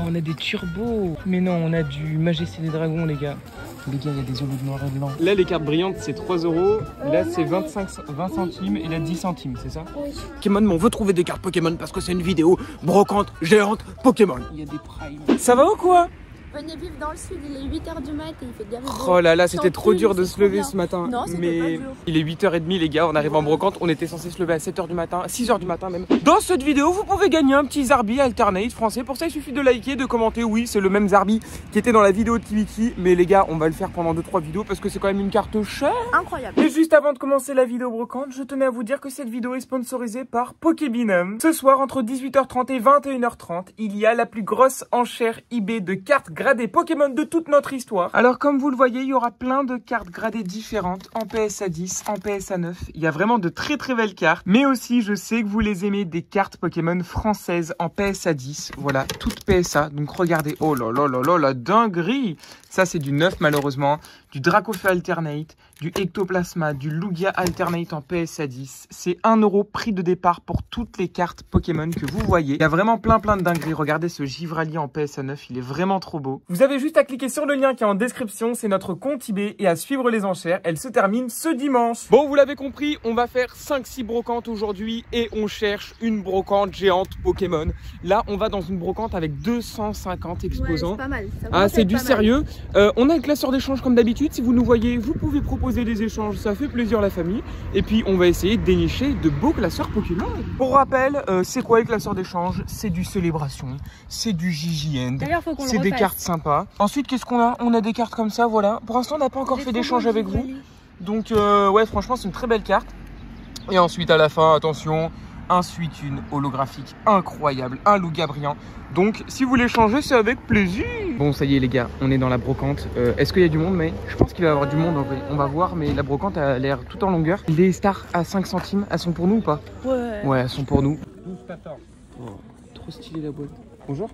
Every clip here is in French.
on a des turbos. Mais non, on a du Majesté des Dragons, les gars. Les gars, il y a des holos de noir et blanc. Là, les cartes brillantes, c'est 3 €. Là, c'est 20 centimes et là, 10 centimes, c'est ça? Oui. Pokémon, mais on veut trouver des cartes Pokémon parce que c'est une vidéo brocante, géante, Pokémon. Il y a des primes. Ça va ou quoi? Venez vivre dans le sud, il est 8 h du mat et il fait bien beau. Oh là là, c'était trop dur de se lever ce matin. Non, c'était mais pas dur. il est 8h30 les gars, on arrive en brocante, on était censé se lever à 7h du matin, 6h du matin même. Dans cette vidéo, vous pouvez gagner un petit Zarbi Alternate français. Pour ça, il suffit de liker, de commenter. Oui, c'est le même Zarbi qui était dans la vidéo de Kibiki. Mais les gars, on va le faire pendant 2-3 vidéos parce que c'est quand même une carte chère. Incroyable. Et juste avant de commencer la vidéo brocante, je tenais à vous dire que cette vidéo est sponsorisée par Pokébinum. Ce soir, entre 18h30 et 21h30, il y a la plus grosse enchère eBay de cartes gradées Pokémon de toute notre histoire. Alors comme vous le voyez, il y aura plein de cartes gradées différentes en PSA 10, en PSA 9. Il y a vraiment de très très belles cartes. Mais aussi, je sais que vous les aimez, des cartes Pokémon françaises en PSA 10. Voilà, toutes PSA. Donc regardez, oh là là là là, la dinguerie. Ça c'est du 9 malheureusement. Du Dracofeu Alternate, du Ectoplasma, du Lugia Alternate en PSA 10. C'est 1 € prix de départ pour toutes les cartes Pokémon que vous voyez. Il y a vraiment plein de dingueries. Regardez ce Givrali en PSA 9, il est vraiment trop beau. Vous avez juste à cliquer sur le lien qui est en description, c'est notre compte eBay et à suivre les enchères. Elle se termine ce dimanche. Bon, vous l'avez compris, on va faire 5-6 brocantes aujourd'hui et on cherche une brocante géante Pokémon. Là, on va dans une brocante avec 250 exposants. Ouais, c'est pas mal. Ah, c'est du sérieux. On a le classeur d'échange comme d'habitude. Si vous nous voyez, vous pouvez proposer des échanges, ça fait plaisir à la famille. Et puis, on va essayer de dénicher de beaux classeurs Pokémon. Pour rappel, c'est quoi les classeurs d'échange? C'est du Célébration, c'est du JJN, c'est des cartes sympas. Ensuite, qu'est-ce qu'on a? On a des cartes comme ça, voilà. Pour l'instant, on n'a pas encore fait d'échange avec vous. Donc, ouais, franchement, c'est une très belle carte. Et ensuite, à la fin, attention, un Suicune holographique incroyable, un Lugia brillant. Donc, si vous voulez changer, c'est avec plaisir. Bon, ça y est, les gars, on est dans la brocante. Est-ce qu'il y a du monde? Mais je pense qu'il va y avoir du monde en vrai. On va voir, mais la brocante a l'air tout en longueur. Les stars à 5 centimes, elles sont pour nous ou pas? Ouais. Ouais, elles sont pour nous. Oh, trop stylé la boîte. Bonjour.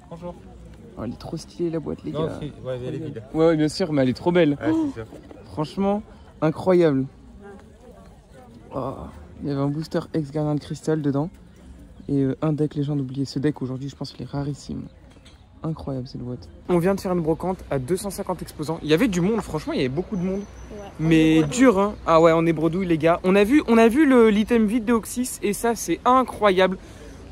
Bonjour. Oh, elle est trop stylée la boîte, les gars. Ouais, elle est vide. Ouais, bien sûr, mais elle est trop belle. Ouais, c'est sûr. Franchement, incroyable. Oh, il y avait un booster ex-gardien de cristal dedans. Et un deck légende oublié. Ce deck aujourd'hui, je pense qu'il est rarissime. Incroyable cette boîte. On vient de faire une brocante à 250 exposants. Il y avait du monde, franchement, il y avait beaucoup de monde. Ouais, mais dur, hein. Ah ouais, on est bredouille, les gars. On a vu l'item vide de Oxys et ça, c'est incroyable.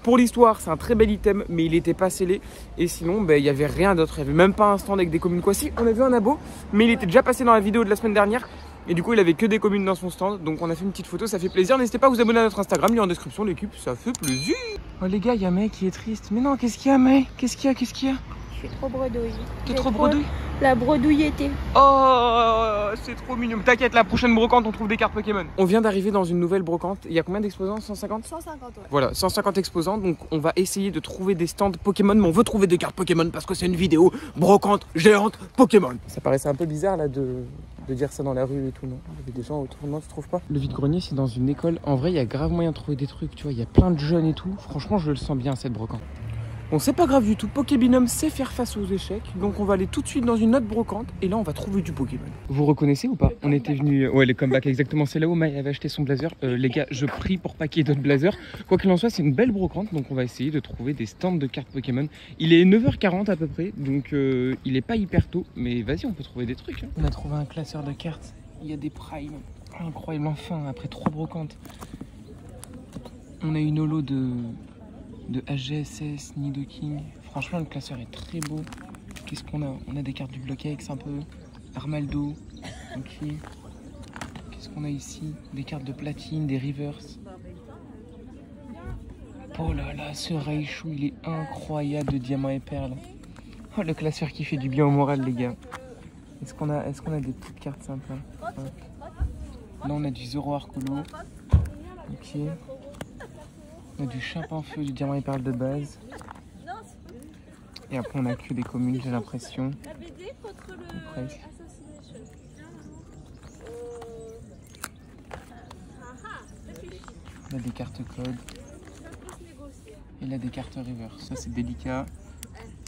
Pour l'histoire, c'est un très bel item, mais il n'était pas scellé. Et sinon, il n'y avait rien d'autre. Il n'y avait même pas un stand avec des communes. Quoi, si, on a vu un abo, mais il était déjà passé dans la vidéo de la semaine dernière. Et du coup, il avait que des communes dans son stand. Donc, on a fait une petite photo, ça fait plaisir. N'hésitez pas à vous abonner à notre Instagram, lien en description, l'équipe, ça fait plaisir. Oh, les gars, il y a May qui est triste. Mais non, qu'est-ce qu'il y a, May? Qu'est-ce qu'il y a? Qu'est-ce qu'il y a? Je suis trop bredouille. T'es trop bredouille? La bredouilletée. Oh, c'est trop mignon. T'inquiète, la prochaine brocante, on trouve des cartes Pokémon. On vient d'arriver dans une nouvelle brocante. Il y a combien d'exposants? 150? 150, ouais. Voilà, 150 exposants. Donc, on va essayer de trouver des stands Pokémon. Mais on veut trouver des cartes Pokémon parce que c'est une vidéo brocante, géante, Pokémon. Ça paraissait un peu bizarre, là, de dire ça dans la rue et tout, non? Il y avait des gens autour, non, tu trouves pas? Le vide-grenier, c'est dans une école. En vrai, il y a grave moyen de trouver des trucs, tu vois. Il y a plein de jeunes et tout. Franchement, je le sens bien, cette brocante. Bon, c'est pas grave du tout. Pokébinum sait faire face aux échecs. Donc, on va aller tout de suite dans une autre brocante. Et là, on va trouver du Pokémon. Vous reconnaissez ou pas? On était venu. Ouais, les comebacks, exactement. C'est là où May avait acheté son blazer. Les gars, je prie pour pas qu'il y ait d'autres blazers. Quoi qu'il en soit, c'est une belle brocante. Donc, on va essayer de trouver des stands de cartes Pokémon. Il est 9h40 à peu près. Donc, il est pas hyper tôt. Mais vas-y, on peut trouver des trucs. Hein. On a trouvé un classeur de cartes. Il y a des primes. Incroyable, enfin, après 3 brocantes. On a une holo de HGSS, Nidoking. Franchement, le classeur est très beau. Qu'est-ce qu'on a? On a des cartes du Bloquex un peu. Armaldo. Ok. Qu'est-ce qu'on a ici? Des cartes de platine, des reverse. Oh là là, ce Raichu, il est incroyable de diamants et perles. Oh, le classeur qui fait du bien au moral, les gars. Est-ce qu'on a des petites cartes sympas? Ouais. Là, on a du Zoro Arcolo. Ok. On a du Chapin-Feu, du diamant et perles de base. Et après, on a que des communes, j'ai l'impression. Presque. On a des cartes code. Et là, des cartes reverse. Ça, c'est délicat.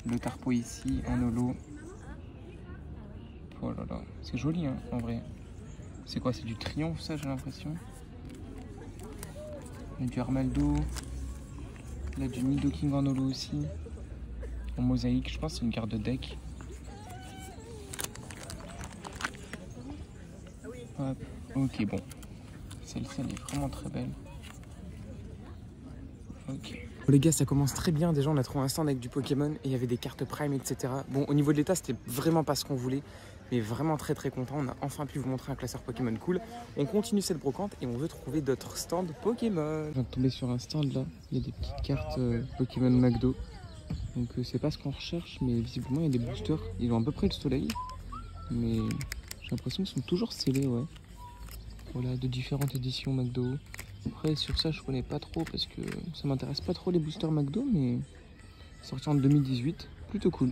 Le Tarpo ici, en holo. Oh là là, c'est joli, hein, en vrai. C'est quoi? C'est du triomphe, ça, j'ai l'impression. Il y a du Armaldo. Il y a du Nidoking en holo aussi. En mosaïque, je pense que c'est une carte de deck. Hop. Ok, bon. Celle-ci, elle est vraiment très belle. Ok. Bon, les gars, ça commence très bien. Déjà, on a trouvé un stand avec du Pokémon et il y avait des cartes Prime, etc. Bon, au niveau de l'état, c'était vraiment pas ce qu'on voulait. Mais vraiment très content. On a enfin pu vous montrer un classeur Pokémon cool. On continue cette brocante et on veut trouver d'autres stands Pokémon. Je viens de tomber sur un stand là. Il y a des petites cartes Pokémon McDo. Donc c'est pas ce qu'on recherche, mais visiblement il y a des boosters. Ils ont à peu près le soleil. Mais j'ai l'impression qu'ils sont toujours scellés, ouais. Voilà, de différentes éditions McDo. Après sur ça je connais pas trop parce que ça m'intéresse pas trop les boosters McDo, mais sorti en 2018, plutôt cool.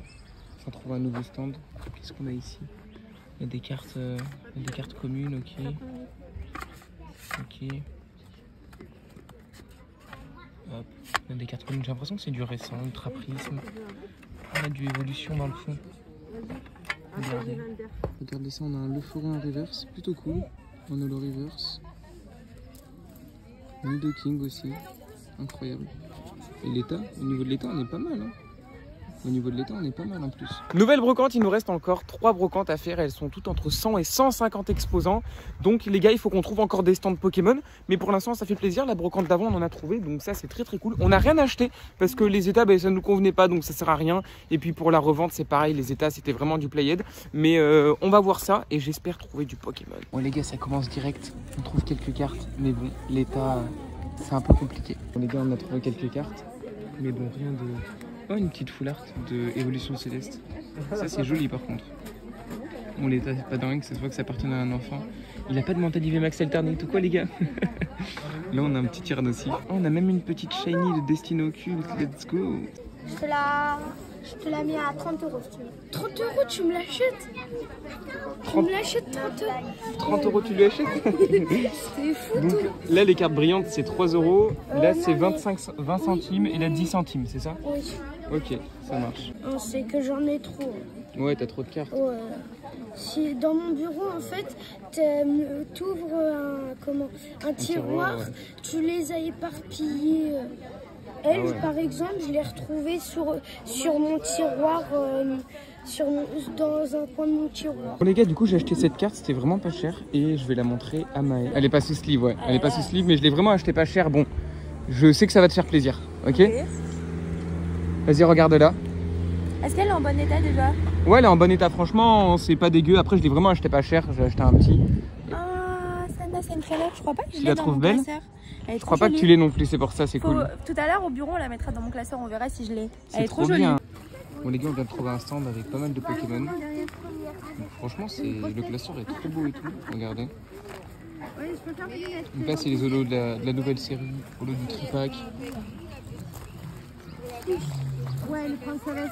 On trouve un nouveau stand. Qu'est-ce qu'on a ici? Il y a des cartes communes, ok. Ok. Hop. Il y a des cartes communes, j'ai l'impression que c'est du récent, Ultra Prisme. On a du évolution dans le fond. Regardez ça, on a un Leforon en reverse, plutôt cool. Un holo reverse. Nidoking aussi, incroyable. Et l'état, au niveau de l'état, on est pas mal, hein. Au niveau de l'état, on est pas mal en plus. Nouvelle brocante, il nous reste encore 3 brocantes à faire. Elles sont toutes entre 100 et 150 exposants. Donc les gars, il faut qu'on trouve encore des stands Pokémon. Mais pour l'instant, ça fait plaisir. La brocante d'avant, on en a trouvé. Donc ça, c'est très cool. On n'a rien acheté parce que les états, ça ne nous convenait pas. Donc ça sert à rien. Et puis pour la revente, c'est pareil. Les états, c'était vraiment du playhead. Mais on va voir ça et j'espère trouver du Pokémon. Bon les gars, ça commence direct. On trouve quelques cartes. Mais bon, l'état, c'est un peu compliqué. Bon les gars, on a trouvé quelques cartes. Mais bon, rien de... Oh, une petite full art de Évolution Céleste. Ça, c'est joli par contre. Bon, l'état, c'est pas dingue, ça se voit que ça appartient à un enfant. Il a pas de Mentalivé Max Alternate ou quoi, les gars? Là, on a un petit Tyrant aussi. Oh, on a même une petite Shiny de Destino Cult. Let's go! Je te la mets à 30 €. 30 €, tu me l'achètes? Tu me l'achètes 30 €? 30 €, tu lui achètes? C'est fou. Donc là, les cartes brillantes, c'est 3 €. Là, c'est 20 centimes et là, 10 centimes, c'est ça? Oui. Ok, ça marche. C'est que j'en ai trop. Ouais, t'as trop de cartes. Ouais. Si dans mon bureau, en fait, t'ouvres un tiroir, ouais. tu les as éparpillés. Elle, Ah ouais. par exemple, je l'ai retrouvée sur mon tiroir, dans un coin de mon tiroir. Bon les gars, du coup j'ai acheté cette carte, c'était vraiment pas cher et je vais la montrer à Maë. Elle est pas sous sleeve, ouais. Elle est pas sous sleeve, mais je l'ai vraiment acheté pas cher. Bon, je sais que ça va te faire plaisir, ok? Vas-y, regarde là. Est-ce qu'elle est en bon état déjà? Ouais, elle est en bon état, franchement, c'est pas dégueu. Après, je l'ai vraiment acheté pas cher, j'ai acheté un petit. Ah, Sana, c'est une chaleur, je crois pas que je Tu l'ai la dans trouves mon belle? classeur. Elle est Je crois trop pas que jolie. tu l'aies non plus, c'est pour ça, c'est cool. Tout à l'heure au bureau, on la mettra dans mon classeur, on verra si je l'ai. Elle est trop trop jolie. bien. Bon les gars, on vient de trouver un stand avec pas mal de Pokémon. Donc, franchement, le classeur est trop beau et tout, regardez. Donc là, c'est les holos de la nouvelle série, holos du tripack. Ouais, le prince céleste.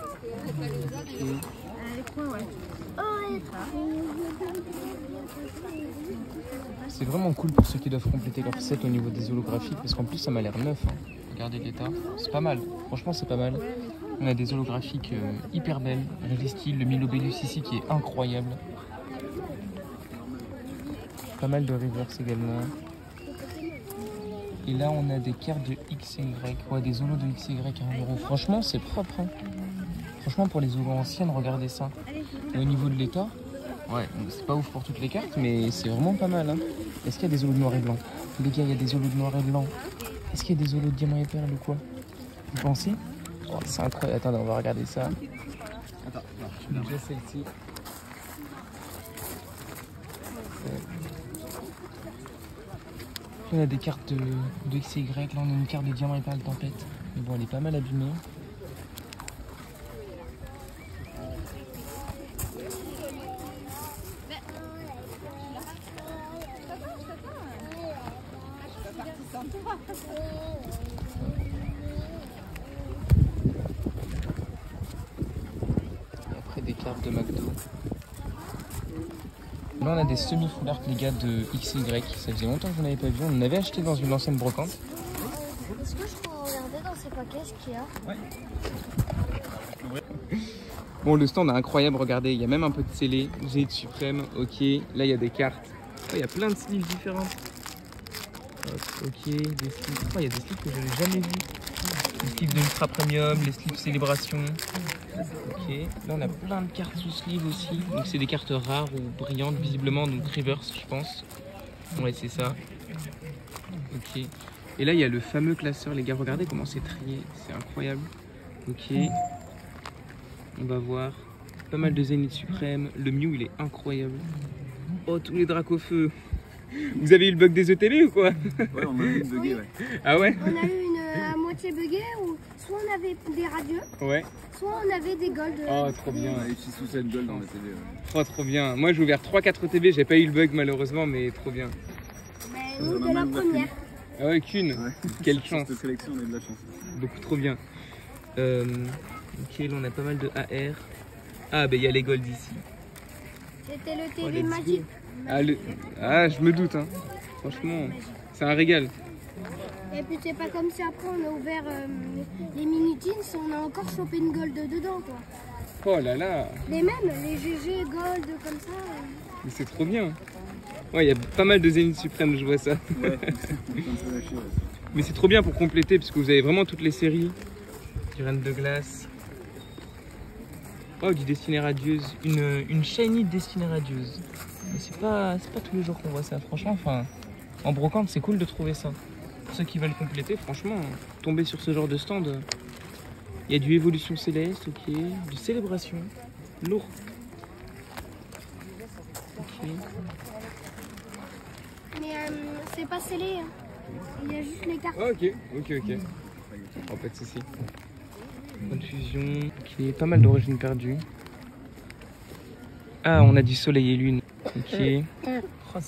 C'est vraiment cool pour ceux qui doivent compléter leur set au niveau des holographiques parce qu'en plus ça m'a l'air neuf, hein. Regardez l'état, c'est pas mal, franchement c'est pas mal. On a des holographiques hyper belles, Registeel, le Milobellus ici qui est incroyable. Pas mal de reverse également. Et là on a des cartes de XY, ouais, des holos de XY à 1 €. Franchement c'est propre, hein. Franchement pour les holos anciennes, regardez ça. Et au niveau de l'état, ouais, c'est pas ouf pour toutes les cartes, mais c'est vraiment pas mal, hein. Est-ce qu'il y a des holos de noir et blanc? Les gars, il y a des holos de noir et blanc. Est-ce qu'il y a des holos de diamant et perle ou quoi? Vous pensez? Oh, c'est incroyable. Attendez, on va regarder ça. Attends, je mets déjà celle-ci. On a des cartes de XY. Là, on a une carte de diamant et perle tempête. Mais bon, elle est pas mal abîmée. Après des cartes de McDo. Là on a des semi-full art les gars de XY. Ça faisait longtemps que je n'en avais pas vu. On en avait acheté dans une ancienne brocante. Est-ce que je peux regarder dans ces paquets ce qu'il y a? Ouais. Bon, le stand est incroyable, regardez, il y a même un peu de scellé, G de suprême, ok. Là il y a des cartes. Oh, il y a plein de sleeves différentes. Hop, ok, des sleeves. Oh, il y a des sleeves que je n'avais jamais vus. Les sleeves de Ultra Premium, les sleeves Célébration. Ok, là on a plein de cartes sous sleeve aussi. Donc c'est des cartes rares ou brillantes visiblement, donc reverse je pense. Ouais, c'est ça. Ok. Et là il y a le fameux classeur, les gars, regardez comment c'est trié, c'est incroyable. Ok. On va voir. Pas mal de Zénith Suprême. Le Mew il est incroyable. Oh, tous les Dracofeu. Vous avez eu le bug des ETB ou quoi? Ouais, on a eu une buggée, ouais. Ah ouais? On a eu une à moitié buggée où soit on avait des radieux, Ouais. soit on avait des golds. Oh, trop bien. On a eu 6 ou 7 gold dans la télé. Ouais. Oh, trop bien. Moi j'ai ouvert 3-4 ETB, j'ai pas eu le bug malheureusement, mais trop bien. Mais nous, de la première. Ah ouais, qu'une. Ouais. Quelle Sur chance. cette sélection, on a eu de la chance. Beaucoup trop bien. Ok, là on a pas mal de AR. Ah bah il y a les golds ici. C'était le Oh, TV let's magique. go. Ah, je me doute, hein. Franchement, c'est un régal. Et puis c'est pas comme si après on a ouvert les mini jeans, on a encore chopé une gold dedans quoi. Oh là là. Les mêmes, les GG gold comme ça. Mais c'est trop bien. Ouais, il y a pas mal de Zénith Suprême, je vois ça. Ouais, on est un peu lâché, ouais. Mais c'est trop bien pour compléter, parce que vous avez vraiment toutes les séries. Du Reine de Glace. Oh, du Destinée Radieuse. Une shiny Destinée Radieuse. Mais c'est pas tous les jours qu'on voit ça, franchement. Enfin, en brocante, c'est cool de trouver ça. Pour ceux qui veulent compléter, franchement, tomber sur ce genre de stand. Il y a du Évolution Céleste, ok. Du Célébration. Lourd. Ok. Mais c'est pas scellé. Hein. Il y a juste les cartes. Ah, ok. Oh, pas de soucis. Confusion. Ok, pas mal d'origines perdues. Ah, on a du Soleil et Lune. Ok. Oh,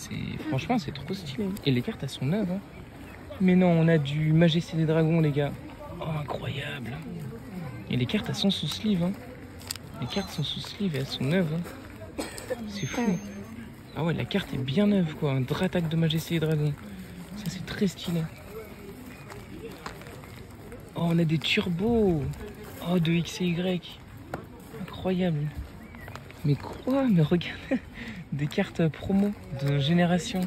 franchement, c'est trop stylé. Et les cartes, elles sont neuves. Hein. Mais non, on a du Majesté des Dragons, les gars. Oh, incroyable. Et les cartes, elles sont sous sleeve. Hein. Les cartes sont sous sleeve et elles sont neuves. Hein. C'est fou. Ah ouais, la carte est bien neuve, quoi. Un Dratak de Majesté des Dragons. Ça, c'est très stylé. Oh, on a des turbos. Oh, de X et Y. Incroyable. Mais quoi? Mais regardez. Des cartes promo de génération.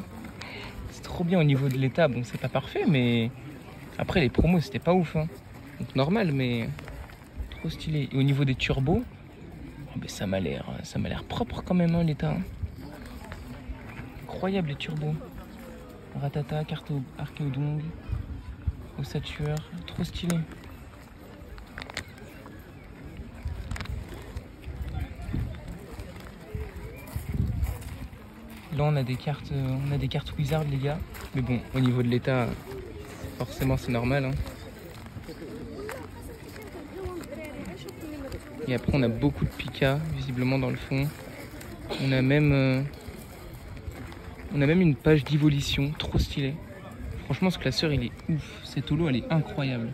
C'est trop bien au niveau de l'état. Bon, c'est pas parfait, mais après, les promos, c'était pas ouf. Hein. Donc, normal, mais trop stylé. Et au niveau des turbos, oh, ben, ça m'a l'air propre quand même, hein, l'état. Hein. Incroyable les turbos. Ratata, carte Archéodong, Ossature, trop stylé. Là on a des cartes Wizard les gars. Mais bon, au niveau de l'état, forcément c'est normal. Hein. Et après on a beaucoup de Pika visiblement dans le fond. On a même une page d'évolution, trop stylée. Franchement, ce classeur, il est ouf. Cette holo, elle est incroyable.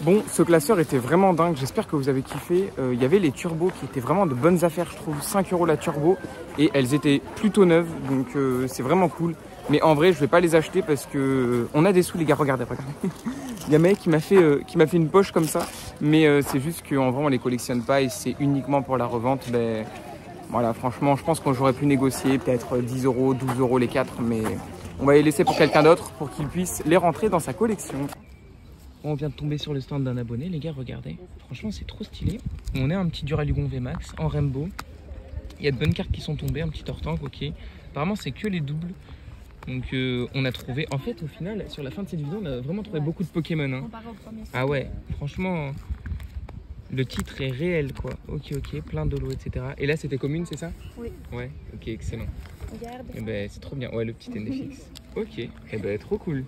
Bon, ce classeur était vraiment dingue. J'espère que vous avez kiffé. Il y avait les turbos qui étaient vraiment de bonnes affaires, je trouve. 5 € la turbo. Et elles étaient plutôt neuves. Donc, c'est vraiment cool. Mais en vrai, je vais pas les acheter parce que on a des sous, les gars. Regardez. Il y a un mec qui m'a fait une poche comme ça. Mais c'est juste qu'en vrai, on les collectionne pas. Et c'est uniquement pour la revente. Ben, voilà, franchement, je pense qu'on j'aurais pu négocier peut-être 10 €, 12 € les 4, mais on va les laisser pour quelqu'un d'autre pour qu'il puisse les rentrer dans sa collection. On vient de tomber sur le stand d'un abonné, les gars, regardez. Franchement, c'est trop stylé. On a un petit Duralugon VMAX en rainbow. Il y a de bonnes cartes qui sont tombées, un petit Tortank, ok. Apparemment, c'est que les doubles. Donc, on a trouvé, en fait, au final, sur la fin de cette vidéo, on a vraiment trouvé beaucoup de Pokémon. Hein. Ah ouais, franchement... Le titre est réel quoi. Ok, plein de lots, etc. Et là c'était commune, c'est ça? Oui. Ouais, ok, excellent. Regarde. Et ben c'est trop bien. Ouais, le petit NFX. Ok, et ben trop cool.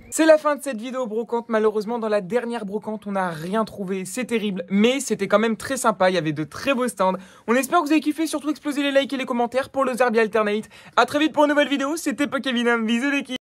C'est la fin de cette vidéo brocante. Malheureusement, dans la dernière brocante, on n'a rien trouvé. C'est terrible, mais c'était quand même très sympa. Il y avait de très beaux stands. On espère que vous avez kiffé. Surtout explosez les likes et les commentaires pour le Zerbi Alternate. A très vite pour une nouvelle vidéo. C'était Pokévinum. Bisous l'équipe.